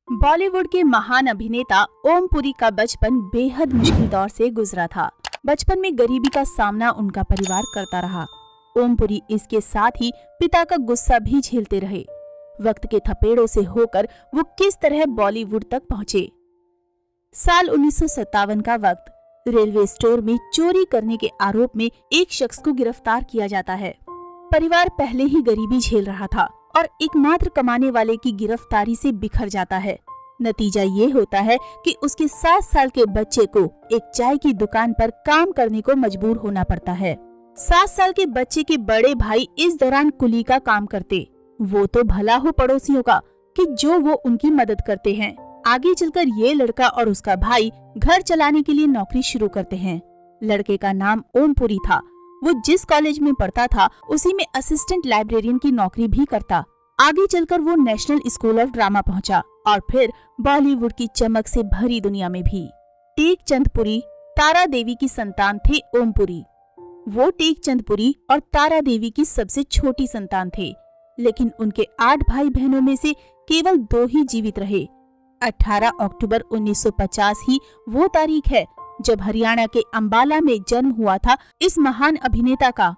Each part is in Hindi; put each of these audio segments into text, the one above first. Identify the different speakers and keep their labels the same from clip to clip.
Speaker 1: बॉलीवुड के महान अभिनेता ओम पुरी का बचपन बेहद मुश्किल दौर से गुजरा था। बचपन में गरीबी का सामना उनका परिवार करता रहा। ओम पुरी इसके साथ ही पिता का गुस्सा भी झेलते रहे। वक्त के थपेड़ों से होकर वो किस तरह बॉलीवुड तक पहुंचे। साल 1957 का वक्त, रेलवे स्टोर में चोरी करने के आरोप में एक शख्स को गिरफ्तार किया जाता है। परिवार पहले ही गरीबी झेल रहा था और एकमात्र कमाने वाले की गिरफ्तारी से बिखर जाता है। नतीजा ये होता है कि उसके 7 साल के बच्चे को एक चाय की दुकान पर काम करने को मजबूर होना पड़ता है। 7 साल के बच्चे के बड़े भाई इस दौरान कुली का काम करते। वो तो भला हो पड़ोसियों का कि जो वो उनकी मदद करते हैं। आगे चलकर ये लड़का और उसका भाई घर चलाने के लिए नौकरी शुरू करते हैं। लड़के का नाम ओम पुरी था। वो जिस कॉलेज में पढ़ता था उसी में असिस्टेंट लाइब्रेरियन की नौकरी भी करता। आगे चलकर वो नेशनल स्कूल ऑफ ड्रामा पहुंचा और फिर बॉलीवुड की चमक से भरी दुनिया में भी। टेकचंद पुरी, तारा देवी की संतान थे ओम पुरी। वो टेकचंद पुरी और तारा देवी की सबसे छोटी संतान थे, लेकिन उनके 8 भाई बहनों में से केवल 2 ही जीवित रहे। 18 अक्टूबर 1950 ही वो तारीख है जब हरियाणा के अंबाला में जन्म हुआ था इस महान अभिनेता का।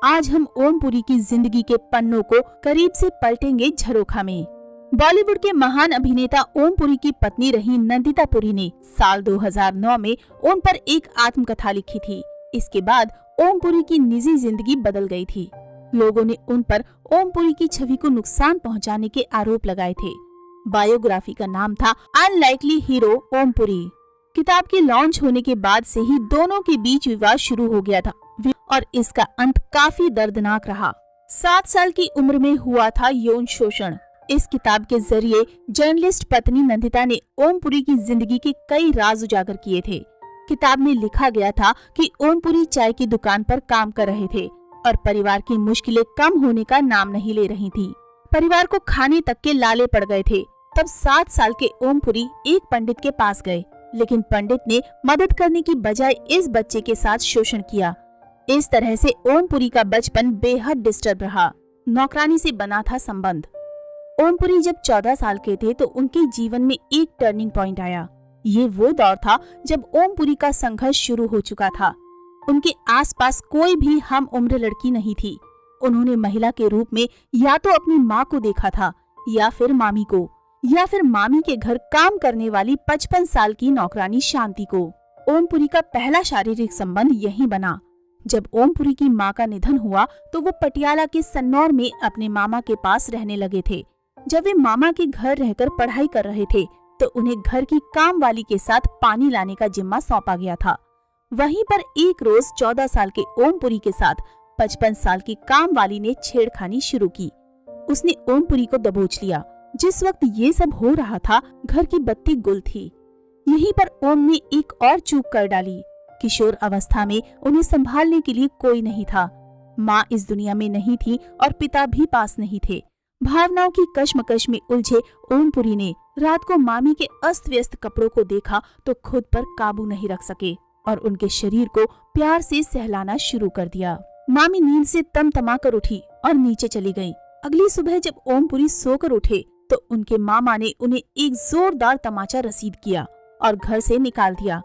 Speaker 1: आज हम ओम पुरी की जिंदगी के पन्नों को करीब से पलटेंगे झरोखा में। बॉलीवुड के महान अभिनेता ओम पुरी की पत्नी रही नंदिता पुरी ने साल 2009 में ओम पर एक आत्मकथा लिखी थी। इसके बाद ओम पुरी की निजी जिंदगी बदल गई थी। लोगों ने उन पर ओम पुरी की छवि को नुकसान पहुंचाने के आरोप लगाए थे। बायोग्राफी का नाम था अनलाइकली हीरो ओम पुरी। किताब के लॉन्च होने के बाद से ही दोनों के बीच विवाद शुरू हो गया था और इसका अंत काफी दर्दनाक रहा। 7 साल की उम्र में हुआ था यौन शोषण। इस किताब के जरिए जर्नलिस्ट पत्नी नंदिता ने ओम पुरी की जिंदगी के कई राज उजागर किए थे। किताब में लिखा गया था कि ओम पुरी चाय की दुकान पर काम कर रहे थे और परिवार की मुश्किलें कम होने का नाम नहीं ले रही थी। परिवार को खाने तक के लाले पड़ गए थे। तब 7 साल के ओम पुरी एक पंडित के पास गए, लेकिन पंडित ने मदद करने की बजाय इस बच्चे के साथ शोषण किया। इस तरह से ओम पुरी का बचपन बेहद डिस्टर्ब रहा। नौकरानी से बना था संबंध। ओम पुरी जब 14 साल के थे तो उनके जीवन में एक टर्निंग पॉइंट आया। ये वो दौर था जब ओम पुरी का संघर्ष शुरू हो चुका था। उनके आसपास कोई भी हम उम्र लड़की नहीं थी। उन्होंने महिला के रूप में या तो अपनी माँ को देखा था या फिर मामी को, या फिर मामी के घर काम करने वाली 55 साल की नौकरानी शांति को। ओम पुरी का पहला शारीरिक संबंध यहीं बना। जब ओम पुरी की माँ का निधन हुआ तो वो पटियाला के सन्नौर में अपने मामा के पास रहने लगे थे। जब वे मामा के घर रहकर पढ़ाई कर रहे थे तो उन्हें घर की काम वाली के साथ पानी लाने का जिम्मा सौंपा गया था। वहीं पर एक रोज 14 साल के ओम पुरी के साथ 55 साल की काम वाली ने छेड़खानी शुरू की। उसने ओम पुरी को दबोच लिया। जिस वक्त ये सब हो रहा था घर की बत्ती गुल थी। यहीं पर ओम ने एक और चूक कर डाली। किशोर अवस्था में उन्हें संभालने के लिए कोई नहीं था। माँ इस दुनिया में नहीं थी और पिता भी पास नहीं थे। भावनाओं की कश्मकश में उलझे ओम पुरी ने रात को मामी के अस्त व्यस्त कपड़ों को देखा तो खुद पर काबू नहीं रख सके और उनके शरीर को प्यार से सहलाना शुरू कर दिया। मामी नींद से तमतमा कर उठी और नीचे चली गयी। अगली सुबह जब ओम पुरी सोकर उठे तो उनके मामा ने उन्हें एक जोरदार तमाचा रसीद किया और घर से निकाल दिया।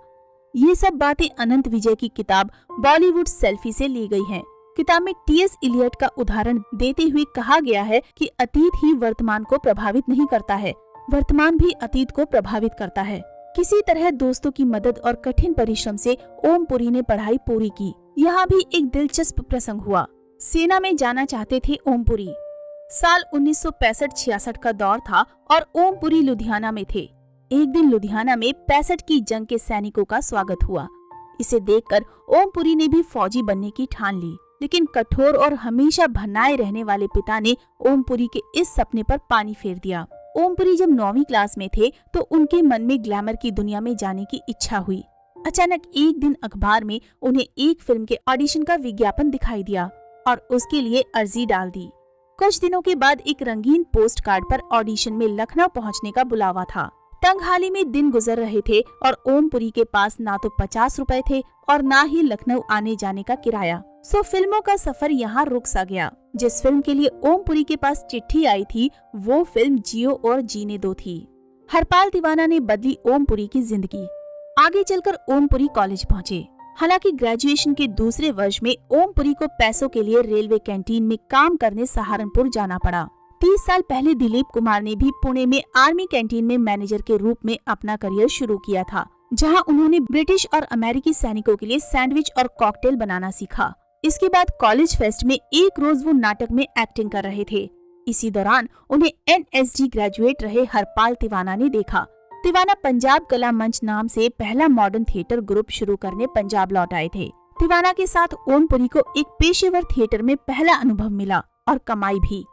Speaker 1: ये सब बातें अनंत विजय की किताब बॉलीवुड सेल्फी से ली गई हैं। किताब में टी.एस. इलियट का उदाहरण देते हुए कहा गया है कि अतीत ही वर्तमान को प्रभावित नहीं करता है, वर्तमान भी अतीत को प्रभावित करता है। किसी तरह दोस्तों की मदद और कठिन परिश्रम से ओम पुरी ने पढ़ाई पूरी की। यहाँ भी एक दिलचस्प प्रसंग हुआ। सेना में जाना चाहते थे ओम पुरी। साल 1965-66 का दौर था और ओम पुरी लुधियाना में थे। एक दिन लुधियाना में 65 की जंग के सैनिकों का स्वागत हुआ। इसे देखकर ओम पुरी ने भी फौजी बनने की ठान ली, लेकिन कठोर और हमेशा भन्नाए रहने वाले पिता ने ओम पुरी के इस सपने पर पानी फेर दिया। ओम पुरी जब 9वीं क्लास में थे तो उनके मन में ग्लैमर की दुनिया में जाने की इच्छा हुई। अचानक एक दिन अखबार में उन्हें एक फिल्म के ऑडिशन का विज्ञापन दिखाई दिया और उसके लिए अर्जी डाल दी। कुछ दिनों के बाद एक रंगीन पोस्ट कार्ड पर ऑडिशन में लखनऊ पहुंचने का बुलावा था। तंगहाली में दिन गुजर रहे थे और ओम पुरी के पास ना तो 50 रुपए थे और ना ही लखनऊ आने जाने का किराया। सो फिल्मों का सफर यहाँ रुक सा गया। जिस फिल्म के लिए ओम पुरी के पास चिट्ठी आई थी वो फिल्म जियो और जीने दो थी। हरपाल तिवाना ने बदली ओमपुरी की जिंदगी। आगे चलकर ओमपुरी कॉलेज पहुँचे। हालांकि ग्रेजुएशन के दूसरे वर्ष में ओमपुरी को पैसों के लिए रेलवे कैंटीन में काम करने सहारनपुर जाना पड़ा। 30 साल पहले दिलीप कुमार ने भी पुणे में आर्मी कैंटीन में मैनेजर के रूप में अपना करियर शुरू किया था, जहां उन्होंने ब्रिटिश और अमेरिकी सैनिकों के लिए सैंडविच और कॉकटेल बनाना सीखा। इसके बाद कॉलेज फेस्ट में एक रोज वो नाटक में एक्टिंग कर रहे थे। इसी दौरान उन्हें NSD ग्रेजुएट रहे हरपाल तिवाना ने देखा। तिवाना पंजाब कला मंच नाम से पहला मॉडर्न थिएटर ग्रुप शुरू करने पंजाब लौट आए थे। तिवाना के साथ ओमपुरी को एक पेशेवर थिएटर में पहला अनुभव मिला और कमाई भी।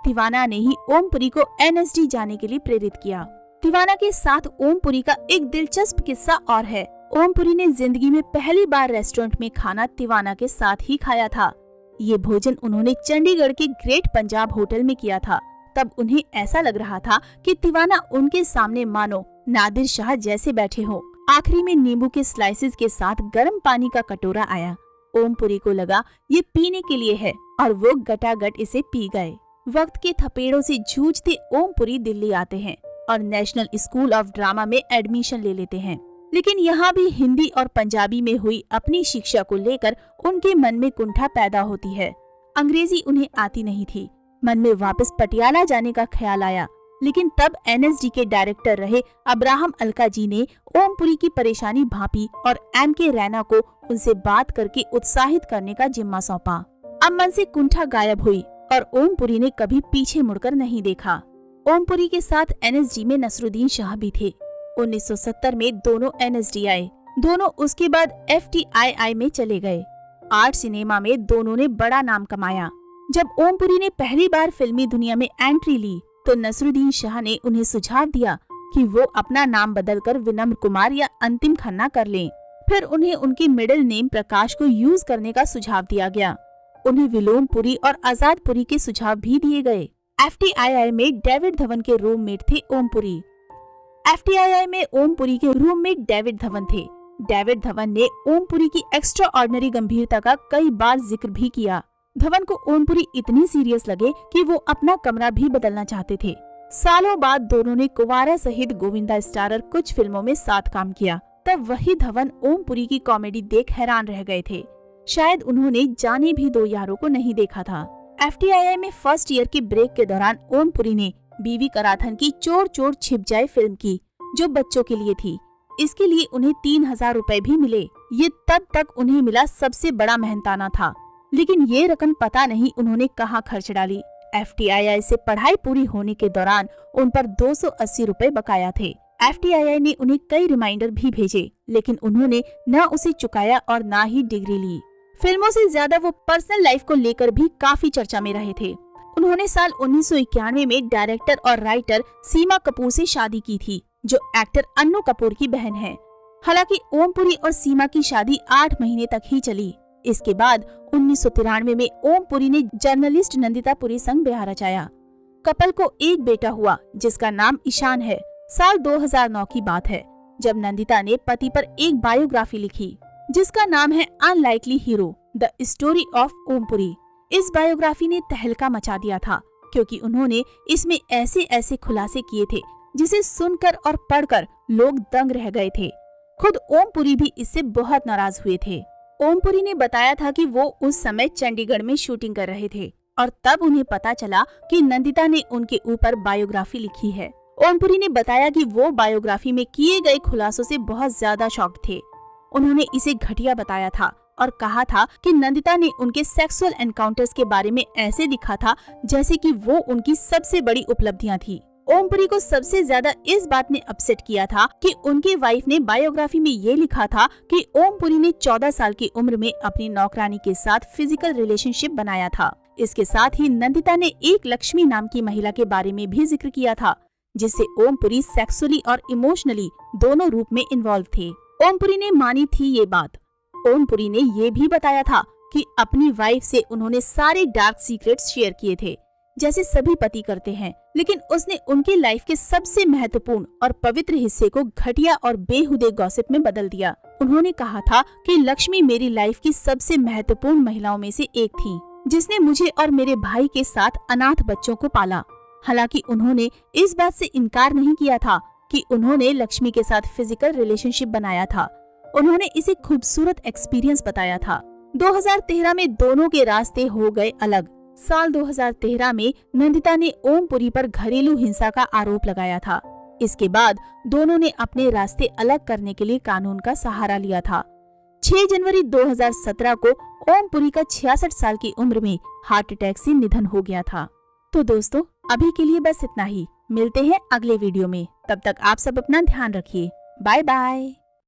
Speaker 1: तिवाना ने ही ओमपुरी को NSD जाने के लिए प्रेरित किया। तिवाना के साथ ओमपुरी का एक दिलचस्प किस्सा और है। ओमपुरी ने जिंदगी में पहली बार रेस्टोरेंट में खाना तिवाना के साथ ही खाया था। ये भोजन उन्होंने चंडीगढ़ के ग्रेट पंजाब होटल में किया था। तब उन्हें ऐसा लग रहा था कि तिवाना उनके सामने मानो नादिर शाह जैसे बैठे हो। आखिरी में नींबू के स्लाइसेस के साथ गर्म पानी का कटोरा आया। ओमपुरी को लगा ये पीने के लिए है और वो गटागट इसे पी गए। वक्त के थपेड़ों से जूझते ओमपुरी दिल्ली आते हैं और नेशनल स्कूल ऑफ ड्रामा में एडमिशन ले लेते हैं। लेकिन यहाँ भी हिंदी और पंजाबी में हुई अपनी शिक्षा को लेकर उनके मन में कुंठा पैदा होती है। अंग्रेजी उन्हें आती नहीं थी। मन में वापस पटियाला जाने का ख्याल आया, लेकिन तब NSD के डायरेक्टर रहे अब्राहम अलका जी ने ओमपुरी की परेशानी भांपी और MK रैना को उनसे बात करके उत्साहित करने का जिम्मा सौंपा। अब मन से कुंठा गायब हुई और ओमपुरी ने कभी पीछे मुड़कर नहीं देखा। ओमपुरी के साथ NSD में नसरुद्दीन शाह भी थे। 1970 में दोनों NSD आए। दोनों उसके बाद FTII में चले गए। आर्ट सिनेमा में दोनों ने बड़ा नाम कमाया। जब ओमपुरी ने पहली बार फिल्मी दुनिया में एंट्री ली तो नसरुद्दीन शाह ने उन्हें सुझाव दिया कि वो अपना नाम बदलकर विनम्र कुमार या अंतिम खन्ना कर लें। फिर उन्हें उनके मिडिल नेम प्रकाश को यूज करने का सुझाव दिया गया। उन्हें विलोमपुरी और आजादपुरी के सुझाव भी दिए गए। FTII में डेविड धवन के रूममेट थे ओमपुरी। FTII में ओमपुरी के रूममेट डेविड धवन थे। डेविड धवन ने ओमपुरी की एक्स्ट्रा ऑर्डिनरी गंभीरता का कई बार जिक्र भी किया। धवन को ओमपुरी इतनी सीरियस लगे कि वो अपना कमरा भी बदलना चाहते थे। सालों बाद दोनों ने कुवारा सहित गोविंदा स्टारर कुछ फिल्मों में साथ काम किया। तब वही धवन ओमपुरी की कॉमेडी देख हैरान रह गए थे। शायद उन्होंने जाने भी दो यारों को नहीं देखा था। FTII में फर्स्ट ईयर के ब्रेक के दौरान ओमपुरी ने बीवी कराथन की चोर चोर छिप जाए फिल्म की, जो बच्चों के लिए थी। इसके लिए उन्हें 3000 रुपए भी मिले। ये तब तक उन्हें मिला सबसे बड़ा मेहनताना था, लेकिन ये रकम पता नहीं उन्होंने कहाँ खर्च डाली। FTII से पढ़ाई पूरी होने के दौरान उन पर 280 रुपए बकाया थे। FTII ने उन्हें कई रिमाइंडर भी भेजे, लेकिन उन्होंने न उसे चुकाया और न ही डिग्री ली। फिल्मों से ज्यादा वो पर्सनल लाइफ को लेकर भी काफी चर्चा में रहे थे। उन्होंने साल 1991 में डायरेक्टर और राइटर सीमा कपूर से शादी की थी, जो एक्टर अन्नू कपूर की बहन है। हालांकि ओमपुरी और सीमा की शादी 8 महीने तक ही चली। इसके बाद 1993 में ओमपुरी ने जर्नलिस्ट नंदिता पुरी संग ब्याह रचाया। कपल को एक बेटा हुआ, जिसका नाम ईशान है। साल 2009 की बात है, जब नंदिता ने पति पर एक बायोग्राफी लिखी, जिसका नाम है unlikely hero the story of Om Puri. इस बायोग्राफी ने तहलका मचा दिया था, क्योंकि उन्होंने इसमें ऐसे ऐसे खुलासे किए थे जिसे सुनकर और पढ़कर लोग दंग रह गए थे। खुद ओमपुरी भी इससे बहुत नाराज हुए थे। ओमपुरी ने बताया था कि वो उस समय चंडीगढ़ में शूटिंग कर रहे थे और तब उन्हें पता चला कि नंदिता ने उनके ऊपर बायोग्राफी लिखी है। ओमपुरी ने बताया कि वो बायोग्राफी में किए गए खुलासों से बहुत ज्यादा शॉक्ड थे। उन्होंने इसे घटिया बताया था और कहा था कि नंदिता ने उनके सेक्सुअल एनकाउंटर्स के बारे में ऐसे लिखा था जैसे कि वो उनकी सबसे बड़ी उपलब्धियां थी। ओमपुरी को सबसे ज्यादा इस बात ने अपसेट किया था कि उनकी वाइफ ने बायोग्राफी में ये लिखा था कि ओमपुरी ने 14 साल की उम्र में अपनी नौकरानी के साथ फिजिकल रिलेशनशिप बनाया था। इसके साथ ही नंदिता ने एक लक्ष्मी नाम की महिला के बारे में भी जिक्र किया था, जिससे ओमपुरी सेक्सुअली और इमोशनली दोनों रूप में इन्वॉल्व थे। ओमपुरी ने मानी थी ये बात। ओमपुरी ने ये भी बताया था कि अपनी वाइफ से उन्होंने सारे डार्क सीक्रेट्स शेयर किए थे, जैसे सभी पति करते हैं, लेकिन उसने उनकी लाइफ के सबसे महत्वपूर्ण और पवित्र हिस्से को घटिया और बेहुदे गॉसिप में बदल दिया। उन्होंने कहा था कि लक्ष्मी मेरी लाइफ की सबसे महत्वपूर्ण महिलाओं में से एक थी, जिसने मुझे और मेरे भाई के साथ अनाथ बच्चों को पाला। हालांकि उन्होंने इस बात से इनकार नहीं किया था कि उन्होंने लक्ष्मी के साथ फिजिकल रिलेशनशिप बनाया था। उन्होंने इसे खूबसूरत एक्सपीरियंस बताया था। 2013 में दोनों के रास्ते हो गए अलग। साल 2013 में नंदिता ने ओम पुरी पर घरेलू हिंसा का आरोप लगाया था। इसके बाद दोनों ने अपने रास्ते अलग करने के लिए कानून का सहारा लिया था। 6 जनवरी 2017 को ओम पुरी का 66 साल की उम्र में हार्ट अटैक से निधन हो गया था। तो दोस्तों, अभी के लिए बस इतना ही। मिलते हैं अगले वीडियो में। तब तक आप सब अपना ध्यान रखिए। Bye bye.